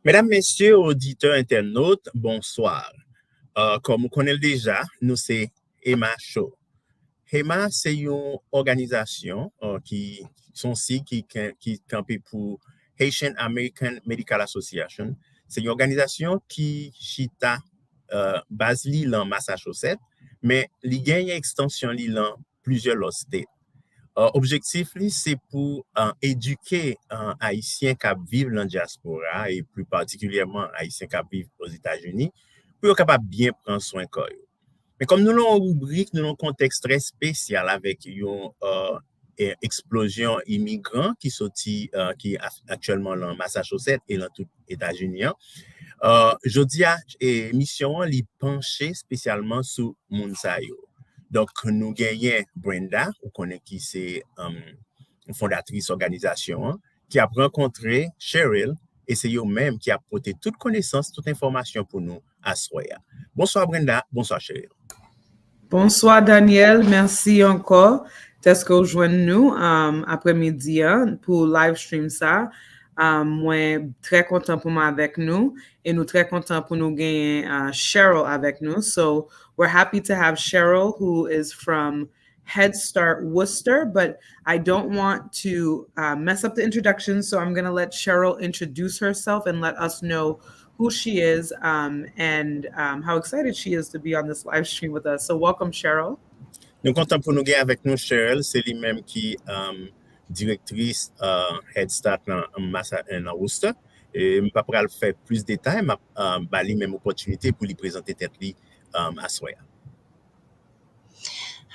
Mesdames, Messieurs, auditeurs, internautes, bonsoir. Comme vous connaissez déjà, nous c'est HAMA Show. HAMA, c'est une organisation qui sont ici qui campent pour Haitian American Medical Association. C'est une organisation qui chita base li en Massachusetts, mais il gagne extension li dans plusieurs autres États. Objectif, c'est pour éduquer Haïtiens qui vivent dans la diaspora et plus particulièrement Haïtiens qui vivent aux États-Unis pour être capable de bien prendre soin de eux. Mais comme nous avons une rubrique, nous avons un contexte très spécial avec une explosion immigrant qui sortit qui est actuellement dans Massachusetts et dans tout les États-Unis. Je dis à l'émission, elle est penchée spécialement sur Mounsayo. Donc, nous gagnons Brenda, vous connaissez qui c'est fondatrice organisation, qui a rencontré Cheryl, et c'est eux-mêmes qui a apporté toute connaissance, toute information pour nous à Soya. Bonsoir Brenda, bonsoir Cheryl. Bonsoir Daniel, merci encore d'être rejoint nous après-midi pour live stream ça. Moi très content pour moi avec nous et nous très content pour nous gagner Cheryl avec nous. So we're happy to have Cheryl, who is from Head Start Worcester, but I don't want to mess up the introduction, so I'm going to let Cheryl introduce herself and let us know who she is and how excited she is to be on this live stream with us. So welcome, Cheryl. Nous sommes contents pour nous gagner avec nous Cheryl, c'est lui-même qui directrice Head Start dans Worcester. Et je ne vais pas faire plus de détails, mais je vais même opportunité pour lui présenter tête à Soya.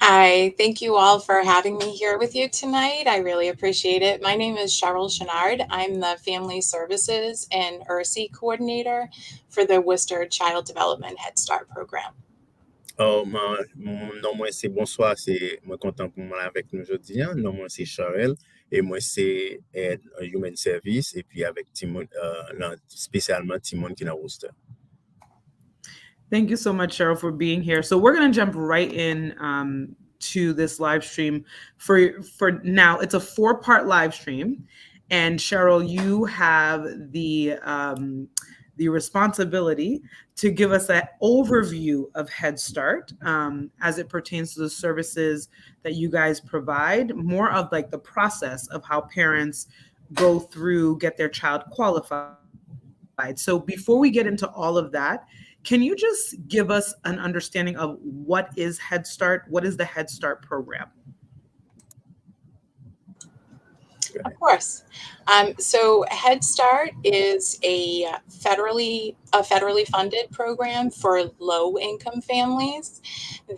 Hi, thank you all for having me here with you tonight. I really appreciate it. My name is Cheryl Chenard. I'm the Family Services and ERSI Coordinator for the Worcester Child Development Head Start Program. Mon nom c'est bonsoir, c'est moi content pour moi avec nous aujourd'hui. Mon nom c'est Cheryl et moi c'est Human Service et puis avec Timon spécialement Timon qui est dans Worcester. Thank you so much, Cheryl, for being here. So we're going to jump right in to this live stream. For now, it's a 4-part live stream. And Cheryl, you have the responsibility to give us an overview of Head Start as it pertains to the services that you guys provide, more of like the process of how parents go through, get their child qualified. So before we get into all of that, can you just give us an understanding of what is Head Start? What is the Head Start program? Of course. So Head Start is a federally funded program for low-income families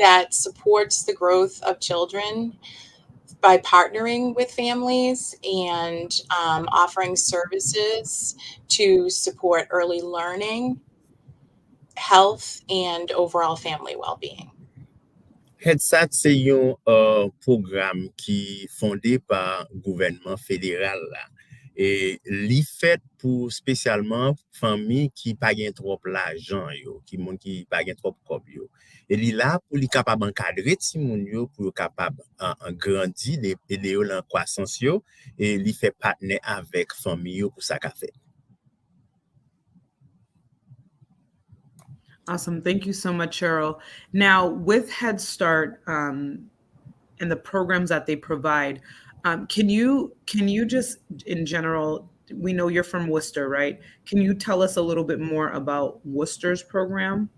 that supports the growth of children by partnering with families and offering services to support early learning, health, and overall family well-being. Head Start, c'est un programme qui est fondé par le gouvernement fédéral. Et il fait pour spécialement familles qui ne payent pas trop l'argent, qui ne payent pas trop de yo. Et il est là pour les capables d'encadrer ces gens pour capable grandir, aider dans la croissance et il fait partenaire avec famille pour ça qu'a fait. Awesome. Thank you so much, Cheryl. Now, with Head Start and the programs that they provide, can you just, in general, we know you're from Worcester, right? Can you tell us a little bit more about Worcester's program?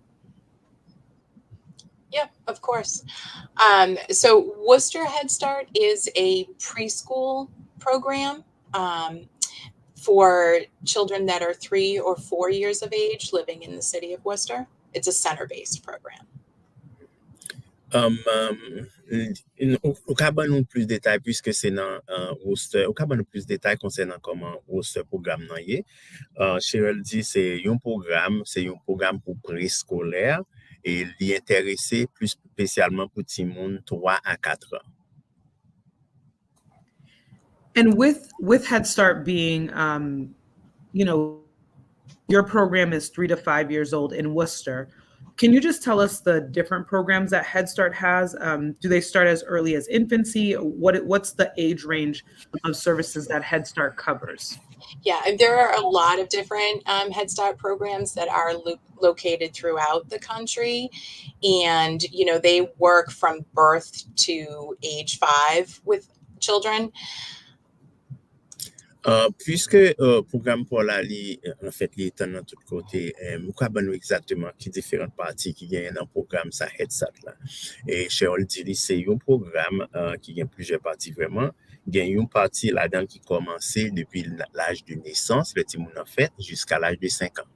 Yeah, of course. So Worcester Head Start is a preschool program for children that are 3 or 4 years of age living in the city of Worcester. It's a center-based program. Au cas où nous plus de détails puisque c'est dans Worcester, au cas où nous plus de détails concernant comment Worcester programme nan yé. Cheryl dit c'est un programme pour préscolaire et il est intéressé plus spécialement pour petit monde 3 à 4 ans. And with Head Start being, your program is 3 to 5 years old in Worcester. Can you just tell us the different programs that Head Start has? Do they start as early as infancy? What's the age range of services that Head Start covers? Yeah, and there are a lot of different Head Start programs that are located throughout the country. And, you know, they work from birth to age 5 with children. Puisque programme pour la li, en fait, li etan nan tout côté, nous savons exactement qui différentes parties qui gagnent dans le programme ça Head Start là. Et Cheryl dit c'est un programme qui gagne plusieurs parties vraiment. Il y a une partie là-dedans qui commence depuis l'âge de naissance, le petit monde en fait, jusqu'à l'âge de 5 ans.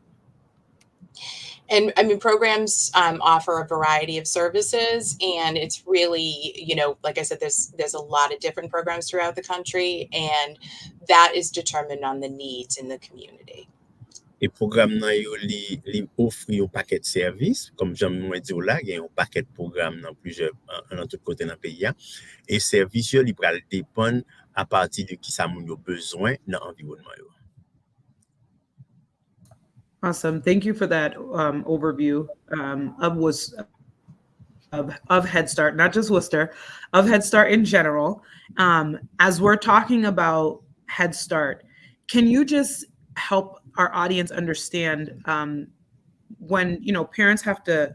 And I mean, programs offer a variety of services, and it's really, you know, like I said, there's a lot of different programs throughout the country, and that is determined on the needs in the community. Et programme nan yo li offre un paquet de services, comme j'aime dit là, il y a un paquet de programmes dans plusieurs dans tout côté dans pays et services yo li pral dépend à partir de qui ça moun yo besoin dans environnement yo. Awesome. Thank you for that overview of Head Start, not just Worcester, of Head Start in general. As we're talking about Head Start, can you just help our audience understand when, you know, parents have to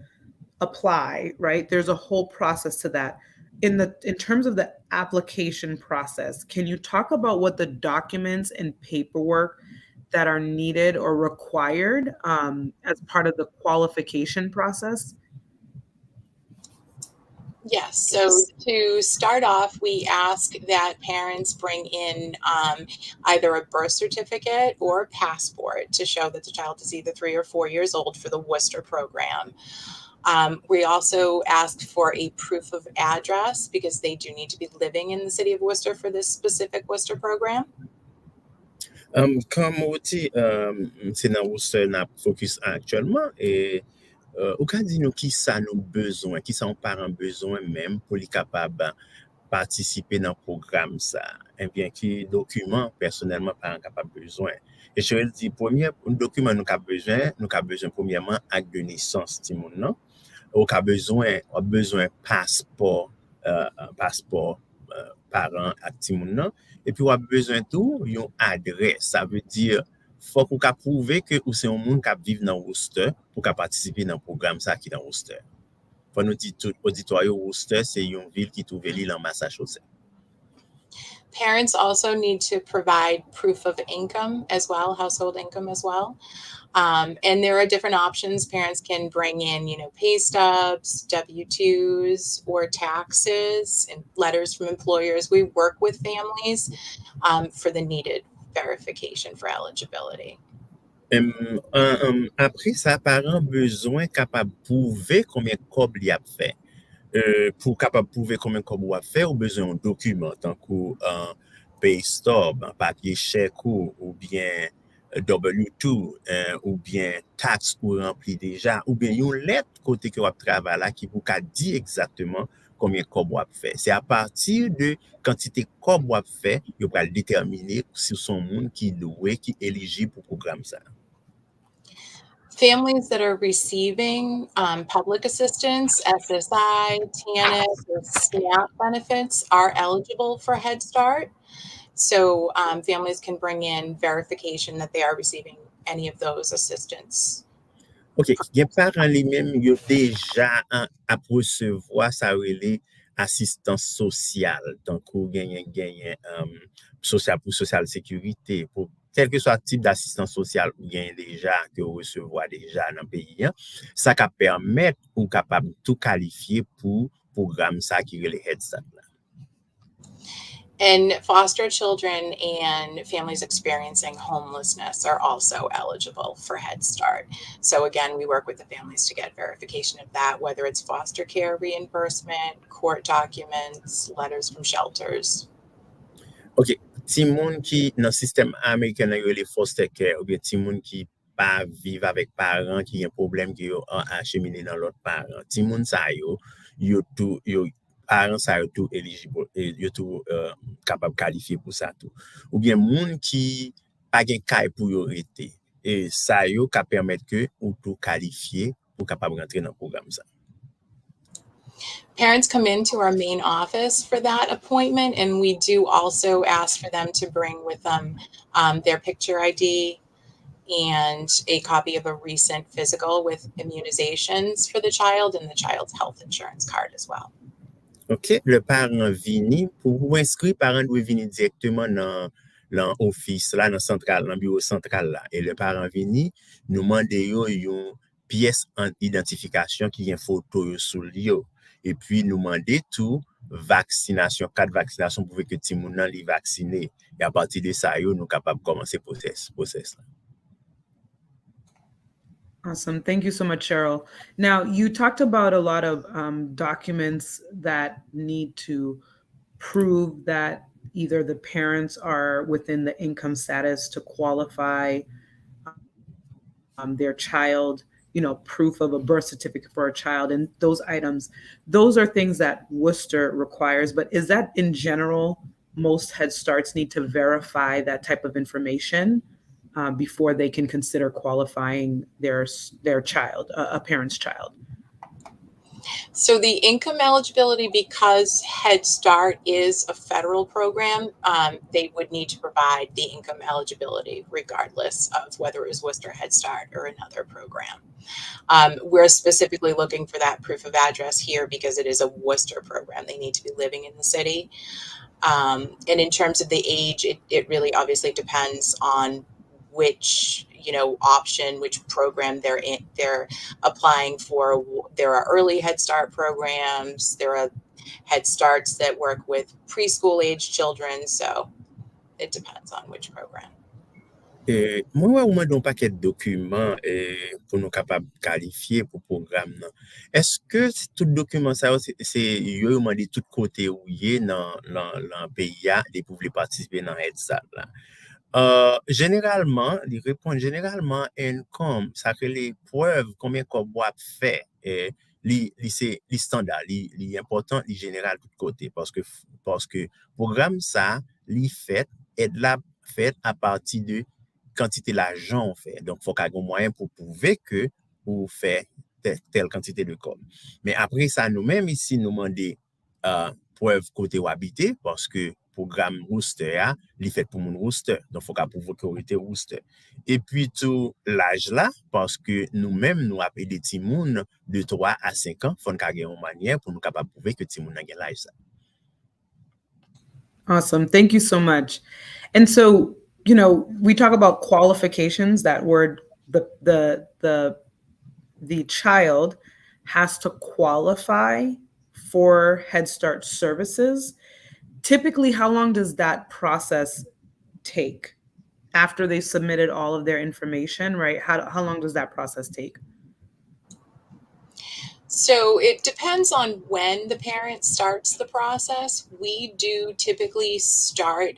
apply, right? There's a whole process to that. In terms of the application process, can you talk about what the documents and paperwork that are needed or required as part of the qualification process? Yes. So to start off, we ask that parents bring in either a birth certificate or a passport to show that the child is either 3 or 4 years old for the Worcester program. We also ask for a proof of address because they do need to be living in the city of Worcester for this specific Worcester program. Comme on dit, c'est dans Worcester n'a focus actuellement et au cas dit nous qui ça nous besoin, qui sont parents besoin même pour les capables participer dans le programme ça, et bien qui document personnellement parents capable besoin. Et je vais dire premier document nous avons besoin premièrement acte de naissance ti moun nan. Ou ka besoin passeport parents ak ti moun nan. Et puis, on a besoin tout une adresse. Ça veut dire faut qu'on ka prouver que ou c'est un monde qui vit dans Worcester pour participer dans le programme ça qui dans Worcester. Faut nous dire tout auditoire Worcester c'est une ville qui trouve l'île en Massachusetts. Parents also need to provide proof of income as well, household income as well. And there are different options. Parents can bring in, you know, pay stubs, W-2s, or taxes and letters from employers. We work with families for the needed verification for eligibility. Après ça, parents besoin capable prouver combien cob li a fait. Pour capable prouver combien cob ou a fait, ou besoin un document tant que pay stub, un papier chèque ou bien W2 ou bien taxe ou rempli déjà ou bien une lettre côté que vous travaillez là qui vous dit exactement combien cob vous fait. C'est à partir de quantité cob vous fait, vous allez déterminer si son monde qui doué qui est éligible pour programme ça. Families that are receiving public assistance, SSI, TANF, or SNAP benefits are eligible for Head Start. So families can bring in verification that they are receiving any of those assistance. OK, les parents lui-même ils déjà à recevoir ça relé assistance sociale donc ou gagner social pour social sécurité pour quel que soit le type d'assistance sociale ou gagne déjà que recevoir déjà dans le pays ça ca permettre ou capable tout qualifier pour programme ça qui est le Head Start. And foster children and families experiencing homelessness are also eligible for Head Start. So again, we work with the families to get verification of that, whether it's foster care reimbursement, court documents, letters from shelters. OK. Ti moun qui dans système américain les foster care ou bien ti moun qui pas vivre avec parents qui ont un problème qui ont acheminé dans l'autre parent. Ti moun ça yo parents ça tout éligible et yo tout capable qualifier pour ça tout. Ou bien moun qui pas gen kay pour yo rete et ça yo ka permettre que ou tout qualifier pour capable rentrer dans programme ça. Parents come into our main office for that appointment, and we do also ask for them to bring with them their picture ID and a copy of a recent physical with immunizations for the child and the child's health insurance card as well. OK, le parent vini, pour vous inscrire, parent doit venir directement dans l'office, là, dans central, dans bureau central là. Et le parent vini, nous demandons une pièce d'identification qui a une photo sur lui. Et puis, nous demandons tout vaccination, 4 vaccinations pour que tout le monde est vacciné. Et à partir de ça, nous sommes capables de commencer le process. Awesome. Thank you so much, Cheryl. Now, you talked about a lot of documents that need to prove that either the parents are within the income status to qualify their child, proof of a birth certificate for a child, and those items. Those are things that Worcester requires, but is that in general, most Head Starts need to verify that type of information before they can consider qualifying their child, a parent's child? So the income eligibility, because Head Start is a federal program, they would need to provide the income eligibility regardless of whether it was Worcester Head Start or another program. We're specifically looking for that proof of address here because it is a Worcester program. They need to be living in the city. And in terms of the age, it really obviously depends on which option, which program they're applying for. There are early Head Start programs. There are Head Starts that work with preschool age children. So it depends on which program. Moi, on m'a donné un paquet de documents pour nous capables de qualifier pour le programme. Est-ce que tout document ça, c'est yo demandé tout côté où y est dans le pays de pouvoir participer dans Head Start là? Généralement, ils répondent généralement income, ça que les preuves combien qu'on doit faire, c'est les standards, les important, les général de côté parce que programme ça, les fait est là fait à partir de quantité l'argent on fait. Donc faut qu'il y ait un moyen pour prouver que vous faites telle quantité de com. Mais après ça nous-mêmes ici nous demander preuve côté où habiter parce que programme Worcester, il fait pour mon Worcester. Donc, il faut qu'on prouve que était Worcester. Et puis, tout l'âge là, parce que nous-mêmes, nous appelons des timouns de 3 à 5 ans, il faut qu'on ait une manière pour nous capables de prouver que timouns a l'âge ça. Awesome. Thank you so much. And so, we talk about qualifications, that word, the child has to qualify for Head Start services. Typically, how long does that process take after they've submitted all of their information, right? How long does that process take? So it depends on when the parent starts the process. We do typically start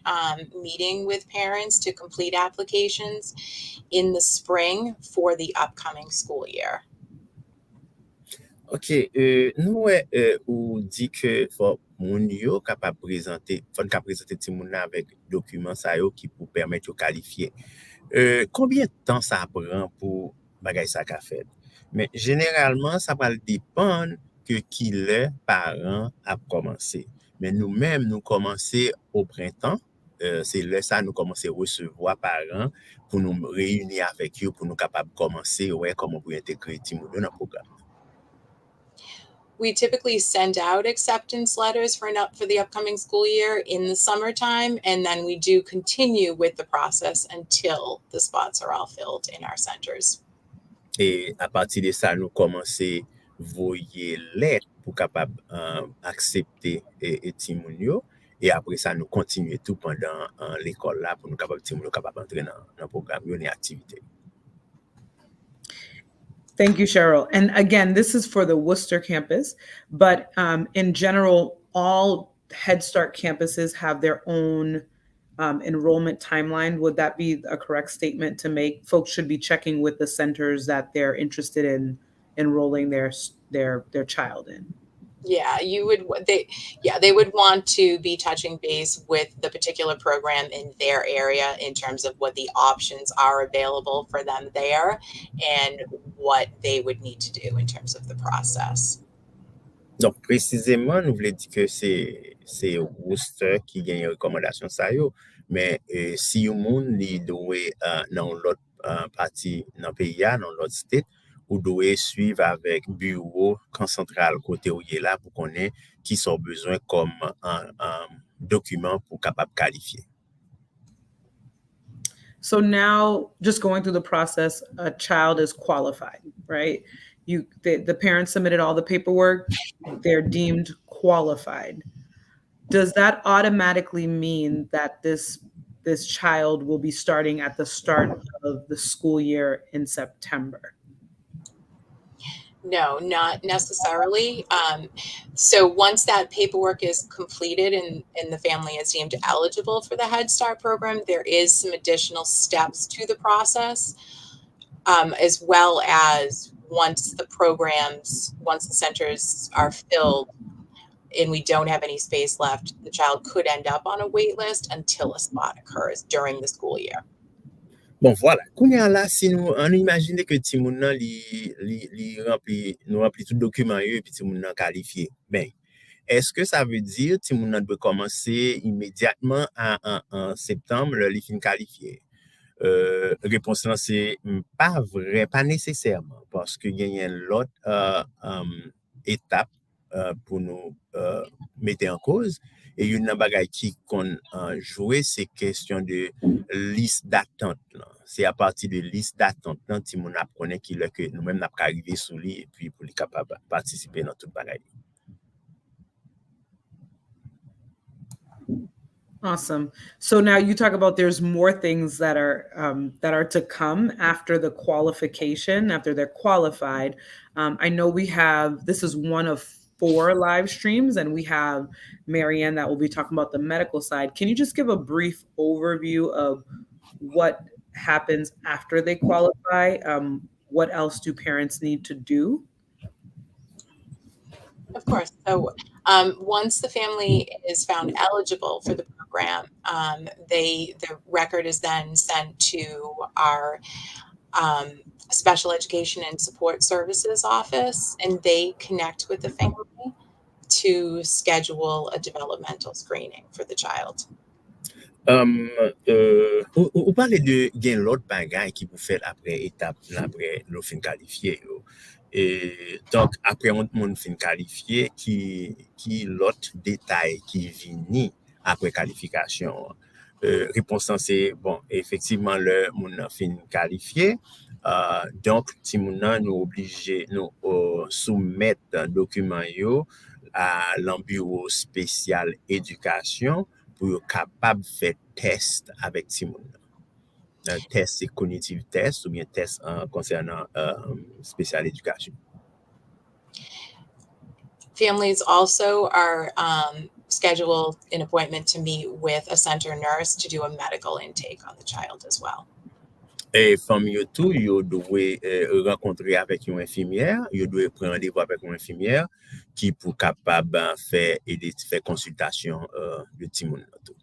meeting with parents to complete applications in the spring for the upcoming school year. OK, nous ou dit que faut moun yo capable présenter ti moun avec document ça yo qui pour permettre de qualifier. Combien de temps ça prend pour bagay ça qu'a fait? Mais généralement ça va dépendre que qui le parent a commencé. Mais nous-mêmes nous commencer au printemps, c'est là ça nous commencer recevoir parents pour nous réunir avec eux pour nous capable commencer comment pour intégrer ti moun dans le programme. We typically send out acceptance letters for the upcoming school year in the summertime, and then we do continue with the process until the spots are all filled in our centers. Et à partir de ça, nous commençons voyer lettre pour capable accepter Timounio. Et après ça, nous continuons tout pendant l'école là pour nous capable Timounio capable entrer dans le programme et activité. Thank you, Cheryl. And again, this is for the Worcester campus, but in general, all Head Start campuses have their own enrollment timeline. Would that be a correct statement to make? Folks should be checking with the centers that they're interested in enrolling their child in. Yeah, they would want to be touching base with the particular program in their area in terms of what the options are available for them there and what they would need to do in terms of the process. Donc, précisément, nous voulons dire que c'est Worcester qui gagne une recommandation ça yo, mais si un monde li doit dans l'autre partie dans le pays, dans l'autre state, ou doit suivre avec bureau camp central côté où il est là pour connaître qui sont besoin comme un document pour capable qualifier. So now, just going through the process, a child is qualified, right? The parents submitted all the paperwork, they're deemed qualified. Does that automatically mean that this child will be starting at the start of the school year in September? No, not necessarily. So once that paperwork is completed and the family is deemed eligible for the Head Start program, there is some additional steps to the process, as well as once the centers are filled and we don't have any space left, the child could end up on a wait list until a spot occurs during the school year. Bon, voilà. Kounya là, si on imagine que Timoun nan li rempli tout document et puis Timoun nan qualifié. Ben, est-ce que ça veut dire Timoun nan doit commencer immédiatement en septembre li fin qualifié? Réponse là c'est pas vrai, pas nécessairement parce que il y a une autre étape pour nous mettre en cause. Et une bagay qui qu'on joué, c'est question de liste d'attente. C'est à partir de liste d'attente là, si mon apprenait que nous-mêmes n'a pas arrivé sous lui et puis pour les capable participer dans toute bagay. Awesome. So now you talk about there's more things that are to come after the qualification, after they're qualified. I know this is one of 4 live streams, and we have Marianne that will be talking about the medical side. Can you just give a brief overview of what happens after they qualify? What else do parents need to do? Of course. So once the family is found eligible for the program, the record is then sent to our Special Education and Support Services office, and they connect with the family to schedule a developmental screening for the child. Ou parle de gen l'autre bagay qui pou faire après étape après l'on fin qualifié yo. Et donc après on fin qualifié qui l'autre détail qui vini après qualification. Réponse c'est bon, effectivement le moun fin qualifié. Donc si moun nan nous obligé nous soumettre document yo à l'bureau spécial éducation pour être capable de faire test avec Timoun. Un test, c'est cognitive test ou bien test concernant spécial éducation. Families also are scheduled an appointment to meet with a center nurse to do a medical intake on the child as well. Et famille tout, yo doit rencontrer avec une infirmière, yo doit prendre rendez-vous avec une infirmière qui pour capable faire consultation de Timoun tout.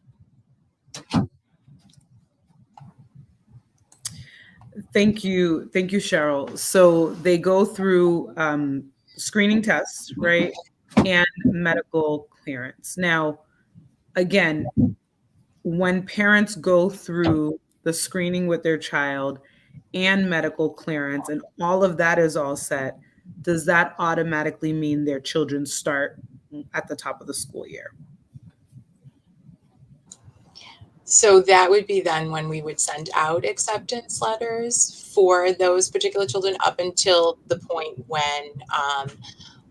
Thank you, Cheryl. So they go through screening tests, right, and medical clearance. Now, again, when parents go through the screening with their child and medical clearance, and all of that is all set, does that automatically mean their children start at the top of the school year? So that would be then when we would send out acceptance letters for those particular children up until the point when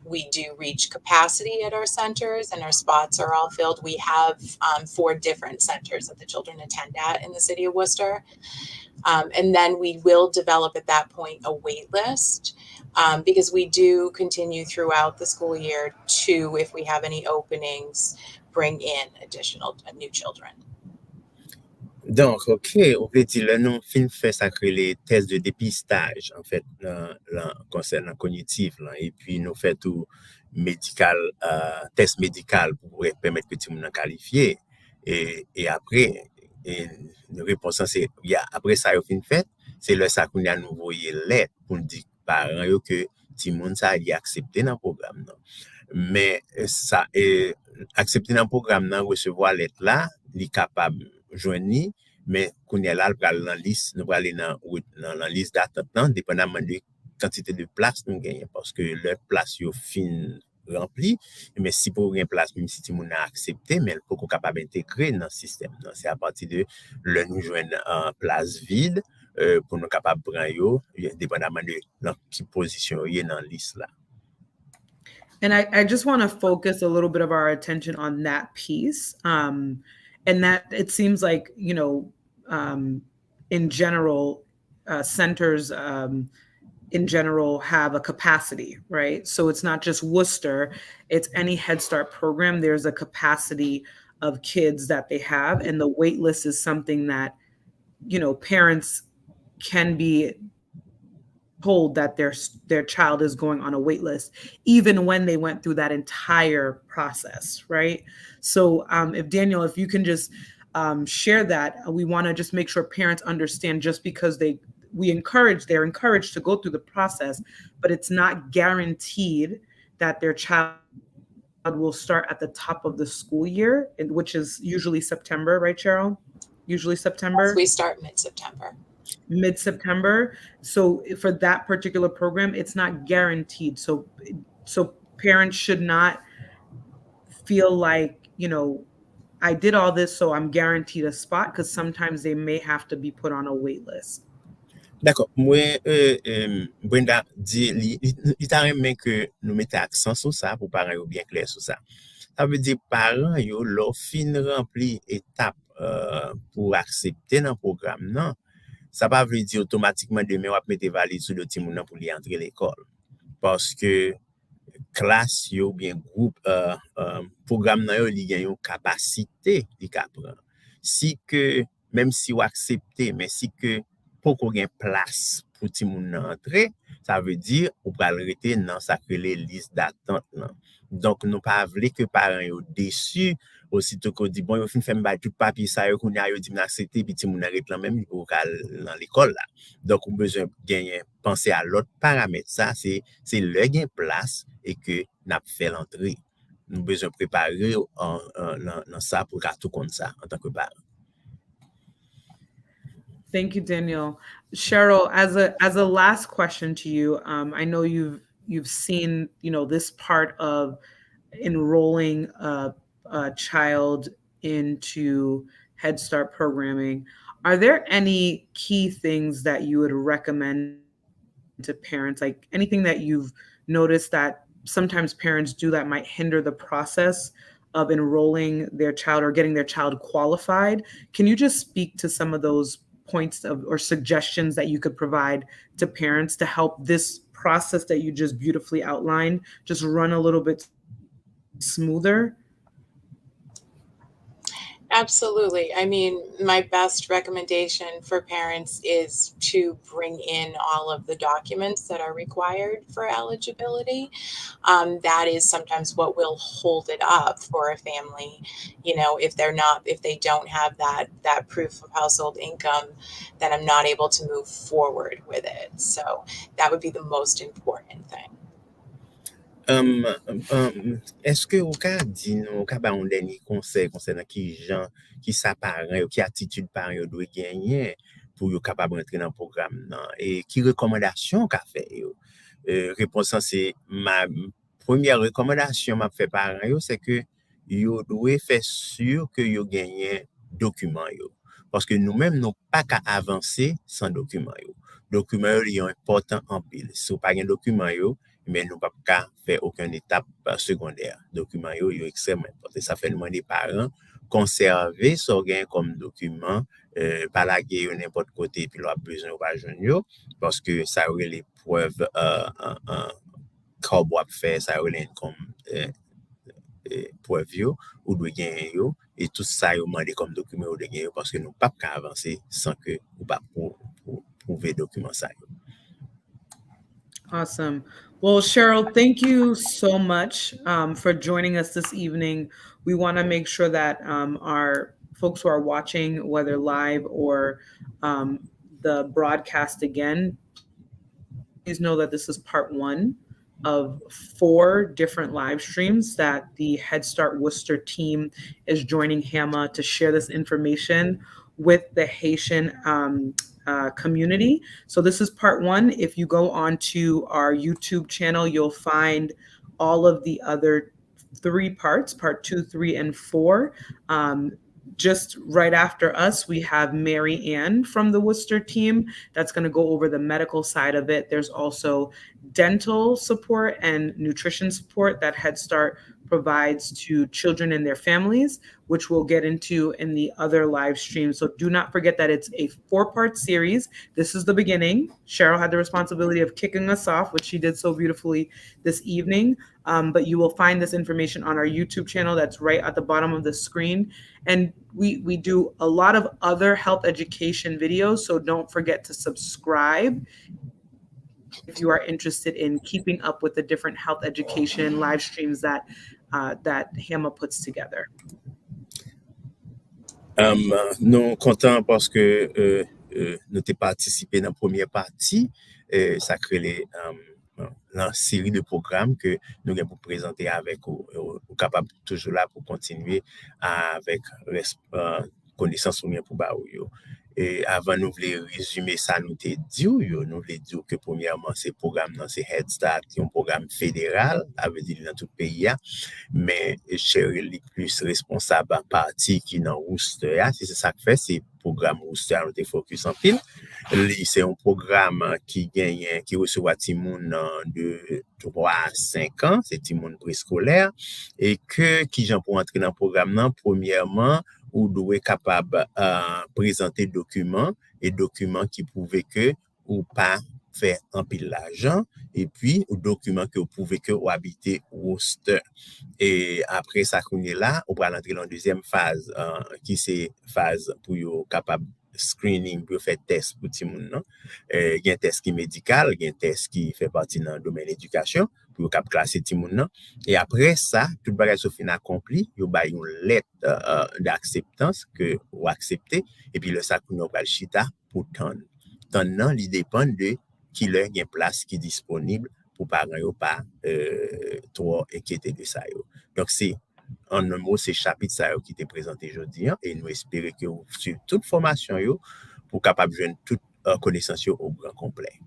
we do reach capacity at our centers and our spots are all filled. We have 4 different centers that the children attend at in the city of Worcester. And then we will develop at that point a wait list because we do continue throughout the school year to, if we have any openings, bring in additional new children. Donc, OK, on peut dire là, nous fait ça que les tests de dépistage, en fait, concernant cognitif, là, et puis nous fait tout médical, test médical pour permettre que tout le monde qualifié. Et après, la réponse, c'est, après ça, il fin fait, c'est le ça qu'on a nouveau lettre pour dire parents que tout le monde ça y accepté dans le programme. Non? Mais ça accepter dans programme nan recevoir lettre là, li capable joindre mais qu'on est là pral dans liste, nous aller dans liste d'attente nan dépendamment de quantité de place nous gagnons parce que leur place yo fin rempli mais si pour une place même si moun a accepté mais pour qu'on capable intégrer dans le système c'est à partir de le nous joindre en place vide pour nous capable prendre yo dépendamment de dans qui position yo dans liste là. And I just want to focus a little bit of our attention on that piece. And that it seems like, you know, in general, centers in general have a capacity, right? So it's not just Worcester, it's any Head Start program. There's a capacity of kids that they have. And the wait list is something that, you know, parents can be told that their child is going on a wait list, even when they went through that entire process, right? So if Daniel, if you can just share that, we want to just make sure parents understand just because they're encouraged to go through the process, but it's not guaranteed that their child will start at the top of the school year, which is usually September, right, Cheryl? Usually September? Yes, we start mid-September. Mid-September. So for that particular program, it's not guaranteed. So parents should not feel like, you know, I did all this, so I'm guaranteed a spot, because sometimes they may have to be put on a wait list. D'accord. Moi, Brenda dit, il t'a remis que nous mettons accent sur ça pour parents yo bien clair sur ça. Ça veut dire parents yo leur fin rempli étape pour accepter dans programme non. Ça pas veut dire automatiquement demain on va mettre valide sur le petit moun pour lui entrer l'école parce que classe yo bien groupe programme nan yo li gen yon capacité li ka prendre. Si que même si ou accepter mais si que pour qu'on ait place pour ti moun entrer, ça veut dire ou pral rete dans ça que les listes d'attente là. Donc nous pas vle que parents yo déçus aussitôt qu'on dit bon yo fin fait m'ba tout papier ça yo qu'on a yo dit accepter puis ti moun rete là même pour dans l'école là. Donc on besoin gagner penser à l'autre paramètre ça c'est le gain place et que n'a fait l'entrée. Nous besoin préparer dans ça pour tout comme ça en tant que parent. Thank you, Daniel. Cheryl, as a last question to you, I know you've seen, you know, this part of enrolling a child into Head Start programming. Are there any key things that you would recommend to parents, like anything that you've noticed that sometimes parents do that might hinder the process of enrolling their child or getting their child qualified? Can you just speak to some of those points or suggestions that you could provide to parents to help this process that you just beautifully outlined just run a little bit smoother? Absolutely. I mean, my best recommendation for parents is to bring in all of the documents that are required for eligibility. That is sometimes what will hold it up for a family. You know, if they don't have that proof of household income, then I'm not able to move forward with it. So that would be the most important thing. Est-ce que au cas dit nous ka ba un dernier conseil concernant qui gens qui sa parents qui attitude parents doit gagner pour yo capable rentrer dans programme non et qui recommandation qu'a fait yo réponse c'est ma première recommandation m'a fait parents yo c'est que yo doit faire sûr que yo gagner document yo parce que nous-mêmes nous pas qu'à avancer sans document yo document yo important en pile si pas un document yo mais nous pas qu'à faire aucune étape secondaire. Document yo extrêmement important. Ça fait demander parents conserver so gain comme document pas la guerre n'importe côté puis leur besoin pas joindre yo parce que ça aurait les preuves corps faire ça aurait comme preuve yo ou doit gagner yo et tout ça yo demander comme document ou de gagner parce que nous pas qu'à avancer sans que ou pas prouver document ça yo. Awesome. Well, Cheryl, thank you so much for joining us this evening. We want to make sure that our folks who are watching, whether live or the broadcast again, please know that this is part one of 4 different live streams that the Head Start Worcester team is joining HAMA to share this information with the Haitian community. So this is part 1. If you go onto our YouTube channel, you'll find all of the other 3 parts, part 2, 3, and 4. Just right after us, we have Mary Ann from the Worcester team that's going to go over the medical side of it. There's also dental support and nutrition support that Head Start provides to children and their families, which we'll get into in the other live stream. So do not forget that it's a 4-part series. This is the beginning. Cheryl had the responsibility of kicking us off, which she did so beautifully this evening. But you will find this information on our YouTube channel that's right at the bottom of the screen. And we do a lot of other health education videos, so don't forget to subscribe if you are interested in keeping up with the different health education live streams that HAMA puts together. Nous contents parce que nous avons participé dans la première partie, ça crée la série de programmes que nous avons présenté avec ou capable toujours là pour continuer avec connaissance ou bien pour baou. Et avant nous voulons résumer ça, nous te dit, nous voulons dire que premièrement, ce programme, c'est Head Start, qui est un programme fédéral, avec dire dans tout le pays, mais Cheryl est plus responsable en partie qui est dans Worcester, c'est ça que fait, c'est programme Worcester, nous te focus en pile. C'est un programme qui reçoit Timoun de 3 à 5 ans, c'est Timoun préscolaire, et qui j'en pour entrer dans le programme, premièrement, ou doit être capable de présenter documents qui prouvent que ou pas faire un pile l'argent et puis ou documents que vous pouvez que vous habitez Worcester. Et après ça qu'on est là, on va entrer dans la deuxième phase qui c'est phase pour être capable screening pour faire test pour tout le monde. Il y a un test qui est médical, il y a un test qui fait partie dans le domaine de l'éducation pour cap classer tout le monde. Et après ça, tout le bagage soit fin accompli, il y a une lettre d'acceptance que vous acceptez et puis le sac nous va le chita pour tendre. Tendre, il dépend de qui leur y a place qui est disponible pour parents pas trop inquiéter de ça. Donc c'est en un mot, c'est chapitre ça qui était présenté aujourd'hui et nous espérons que vous suivez toute formation pour capable joindre toute connaissance au grand complet.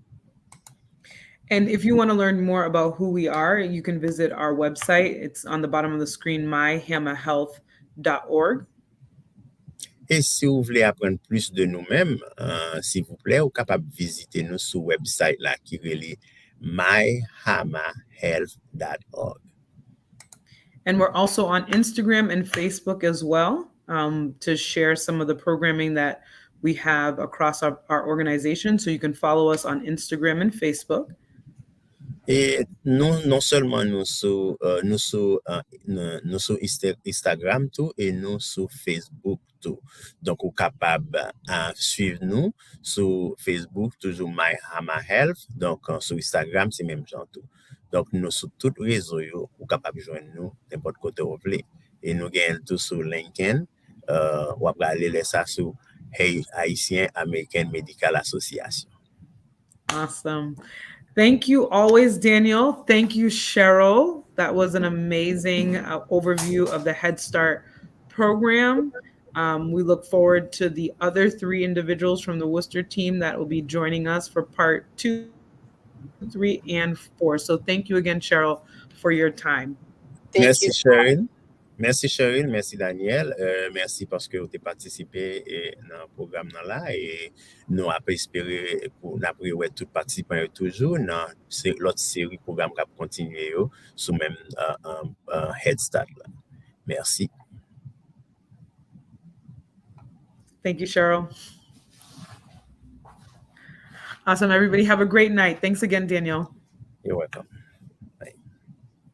And if you want to learn more about who we are, you can visit our website. It's on the bottom of the screen, myhamahealth.org. Et si vous voulez apprendre plus de nous-mêmes, s'il vous plaît, vous êtes capable de visiter nous sur le website là qui est myhamahealth.org. And we're also on Instagram and Facebook as well to share some of the programming that we have across our organization. So you can follow us on Instagram and Facebook. Et non seulement nous sur Instagram tout et nous sur Facebook tout. Donc vous capable de suivre nous sur Facebook toujours MyHAMA Health. Donc sur Instagram c'est même genre tout. Donc nous sur tous les réseaux vous capable joindre nous n'importe côté où vous voulez. Et nous gagnons tout sur LinkedIn. Ou après aller laisser ça sur Haitian American Medical Association. Awesome. Thank you always, Daniel. Thank you, Cheryl. That was an amazing overview of the Head Start program. We look forward to the other 3 individuals from the Worcester team that will be joining us for part 2, 3, and 4. So thank you again, Cheryl, for your time. Merci, Cheryl. Merci Cheryl, merci Daniel, merci parce que vous avez participé dans le programme là et nous avons espéré pour nous tous participants toujours dans l'autre série programme qui va continuer sous même Head Start là. Merci. Thank you, Cheryl. Awesome, everybody. Have a great night. Thanks again, Daniel. You're welcome.